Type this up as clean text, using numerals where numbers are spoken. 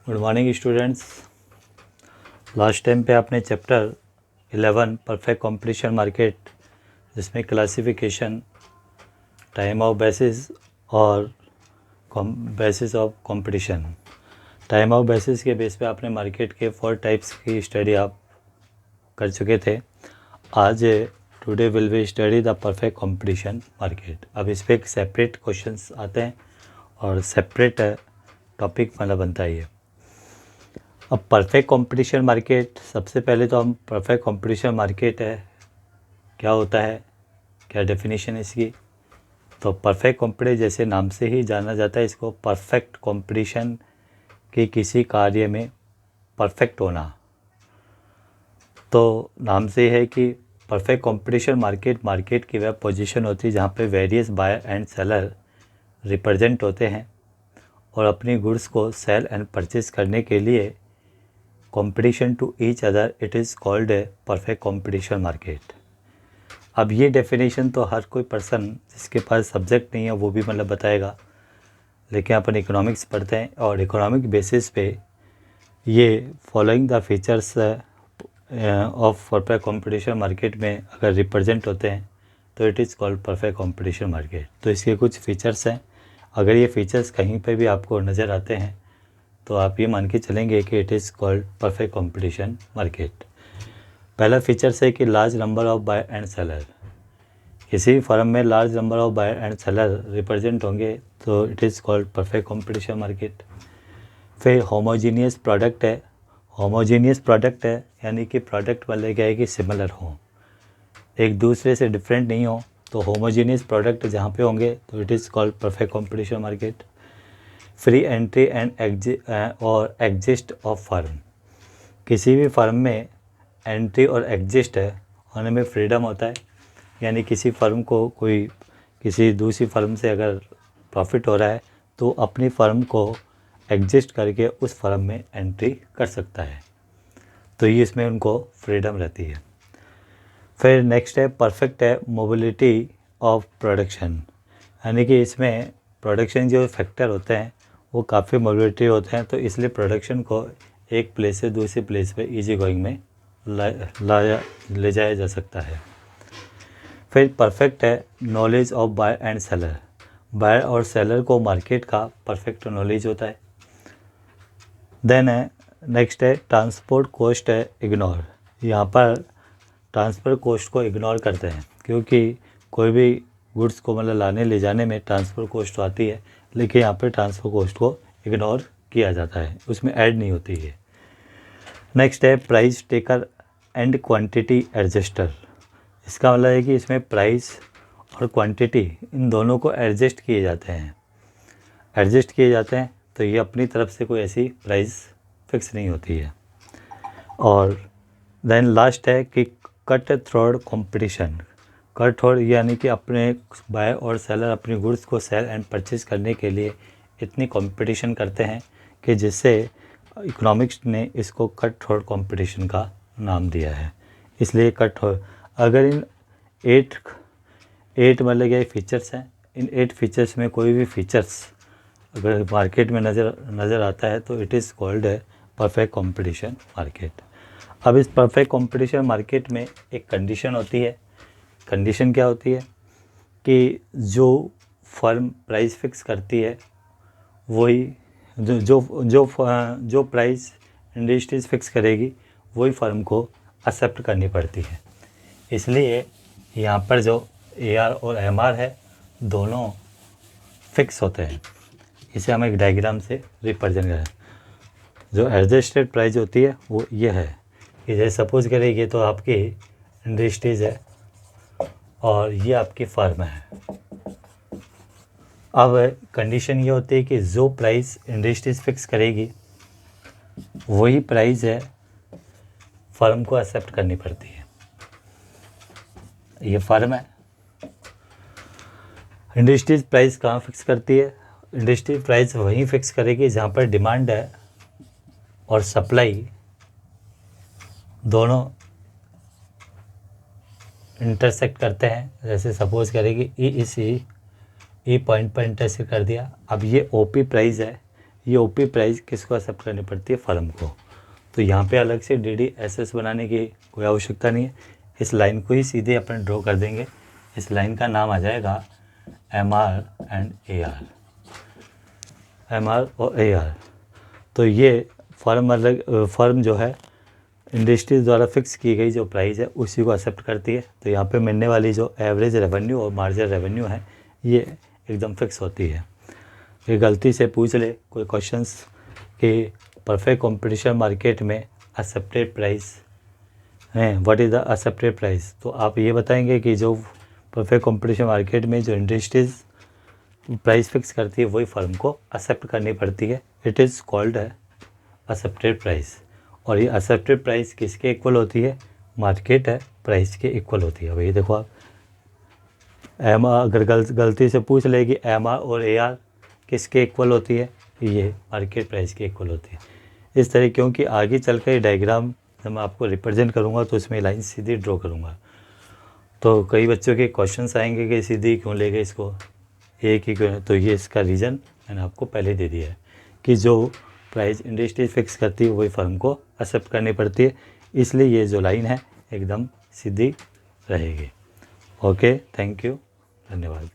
Good morning students. Last time पे आपने chapter 11 perfect competition market, जिसमें क्लासिफिकेशन, टाइम ऑफ बेसिस और basis of competition, time of basis के base पे आपने मार्केट के 4 टाइप्स की स्टडी आप कर चुके थे। आज today will be study the perfect competition market. अब इस पर एक सेपरेट क्वेश्चंस आते हैं और सेपरेट टॉपिक मतलब बनता है ये। अब परफेक्ट कंपटीशन मार्केट, सबसे पहले तो हम परफेक्ट कंपटीशन मार्केट है क्या होता है, क्या डेफिनेशन है इसकी। तो परफेक्ट कंपटीशन जैसे नाम से ही जाना जाता है, इसको परफेक्ट कंपटीशन के किसी कार्य में परफेक्ट होना। तो नाम से है कि परफेक्ट कंपटीशन मार्केट की वह पोजीशन होती है जहाँ पे various buyer and seller represent होते हैं और अपनी गुड्स को सेल एंड परचेज करने के लिए competition to each other, it is called a perfect competition market. अब ये डेफिनेशन तो हर कोई पर्सन जिसके पास सब्जेक्ट नहीं है वो भी मतलब बताएगा, लेकिन अपन इकोनॉमिक्स पढ़ते हैं और इकोनॉमिक बेसिस पे ये following the features of perfect competition market में अगर रिप्रेजेंट होते हैं तो it is called perfect competition market. तो इसके कुछ फीचर्स हैं, अगर ये फीचर्स कहीं पे भी आपको नज़र आते हैं तो आप ये मान के चलेंगे कि it is called perfect competition market. पहला फीचर्स है कि large number of buyer and seller. किसी भी फर्म में large number of buyer and seller represent होंगे तो it is called perfect competition market. फिर होमोजीनियस प्रोडक्ट है। होमोजीनियस प्रोडक्ट है यानी कि प्रोडक्ट वाले क्या है कि सिमिलर हों, एक दूसरे से डिफरेंट नहीं हो, तो होमोजीनियस प्रोडक्ट जहाँ पे होंगे तो it is called perfect competition market. Free entry and और एग्जिस्ट ऑफ फर्म। किसी भी फर्म में एंट्री और एग्जिस्ट होने में फ्रीडम होता है, यानी किसी फर्म को कोई किसी दूसरी फर्म से अगर प्रॉफिट हो रहा है तो अपनी फर्म को एग्जिस्ट करके उस फर्म में एंट्री कर सकता है, तो ये इसमें उनको फ्रीडम रहती है। फिर नेक्स्ट है परफेक्ट है मोबिलिटी ऑफ प्रोडक्शन, यानी कि इसमें प्रोडक्शन जो फैक्टर होते हैं वो काफ़ी मोबिलिटी होते हैं, तो इसलिए प्रोडक्शन को एक प्लेस से दूसरी प्लेस पे इजी गोइंग में ले जाया जा सकता है। फिर परफेक्ट है knowledge of buyer and seller. Buyer और सेलर को मार्केट का परफेक्ट नॉलेज होता है। देन है नेक्स्ट है ट्रांसपोर्ट कॉस्ट है इग्नोर। यहाँ पर ट्रांसपोर्ट कॉस्ट को इग्नोर करते हैं क्योंकि कोई भी गुड्स को मतलब लाने ले जाने में ट्रांसपोर्ट कॉस्ट आती है, लेकिन यहाँ पे ट्रांसपोर्ट कॉस्ट को इग्नोर किया जाता है, उसमें ऐड नहीं होती है। नेक्स्ट है price taker and quantity adjuster. इसका मतलब है कि इसमें प्राइस और क्वांटिटी इन दोनों को एडजस्ट किए जाते हैं, तो ये अपनी तरफ से कोई ऐसी प्राइस फिक्स नहीं होती है। और देन लास्ट है कि कट थ्रोड कंपटीशन। कट थ्रोड यानी कि अपने बायर और सेलर अपनी गुड्स को सेल एंड परचेज करने के लिए इतनी कंपटीशन करते हैं कि जिससे इकोनॉमिक्स ने इसको कट थ्रोड कंपटीशन का नाम दिया है। इसलिए कट थ्रोड, अगर इन 8 मतलब क्या फीचर्स हैं, इन 8 फीचर्स में कोई भी फीचर्स अगर मार्केट में नज़र आता है तो इट इज़ कॉल्ड है परफेक्ट कंपटीशन मार्केट। अब इस परफेक्ट कंपटीशन मार्केट में एक कंडीशन होती है। कंडीशन क्या होती है कि जो फर्म प्राइस फिक्स करती है वही जो प्राइस इंडस्ट्रीज फिक्स करेगी वही फर्म को एक्सेप्ट करनी पड़ती है। इसलिए यहाँ पर जो AR और MR है दोनों फिक्स होते हैं। इसे हम एक डायग्राम से रिप्रेजेंट करें। जो एडजस्टेड प्राइस होती है वो ये है कि जैसे सपोज करें तो आपकी इंडस्ट्रीज है और ये आपकी फर्म है। अब कंडीशन ये होती है कि जो प्राइस इंडस्ट्रीज फिक्स करेगी वही प्राइस है फर्म को एक्सेप्ट करनी पड़ती है। ये फर्म है, इंडस्ट्रीज प्राइस कहाँ फिक्स करती है? इंडस्ट्री प्राइस वहीं फिक्स करेगी जहाँ पर डिमांड है और सप्लाई दोनों इंटरसेक्ट करते हैं। जैसे सपोज करेगी ई पॉइंट पर इंटरसेक्ट कर दिया। अब ये OP प्राइस है, ये ओपी प्राइस किसको एक्सेप्ट करनी पड़ती है? फर्म को। तो यहाँ पे अलग से DDSS बनाने की कोई आवश्यकता नहीं है, इस लाइन को ही सीधे अपन ड्रॉ कर देंगे। इस लाइन का नाम आ जाएगा MR एंड AR, MR और AR। तो ये फर्म जो है इंडस्ट्रीज द्वारा फिक्स की गई जो प्राइस है उसी को एक्सेप्ट करती है। तो यहाँ पे मिलने वाली जो एवरेज रेवेन्यू और मार्जिनल रेवेन्यू है ये एकदम फिक्स होती है। ये गलती से पूछ ले कोई क्वेश्चंस कि परफेक्ट कंपटीशन मार्केट में एक्सेप्टेड प्राइस है, what is the accepted price, तो आप ये बताएंगे कि जो परफेक्ट कंपटीशन मार्केट में जो इंडस्ट्रीज प्राइस फिक्स करती है वही फर्म को एक्सेप्ट करनी पड़ती है। इट इज़ कॉल्ड है एक्सेप्टेड प्राइस। और ये एक्सेप्टेड प्राइस किसके इक्वल होती है? मार्केट है प्राइस के इक्वल होती है। भाई देखो आप MR अगर गलती से पूछ ले कि MR और AR किसके इक्वल होती है, ये मार्केट प्राइस के इक्वल होती है। इस तरह क्योंकि आगे चल कर डायग्राम जब मैं आपको रिप्रेजेंट करूँगा तो इसमें लाइन सीधी ड्रॉ करूँगा, तो कई बच्चों के क्वेश्चंस आएंगे कि सीधी क्यों ले गए इसको, एक ही क्यों? तो ये इसका रीज़न मैंने आपको पहले दे दिया है कि जो प्राइस इंडस्ट्री फिक्स करती है वही फर्म को एक्सेप्ट करनी पड़ती है, इसलिए ये जो लाइन है एकदम सीधी रहेगी। ओके, थैंक यू, धन्यवाद।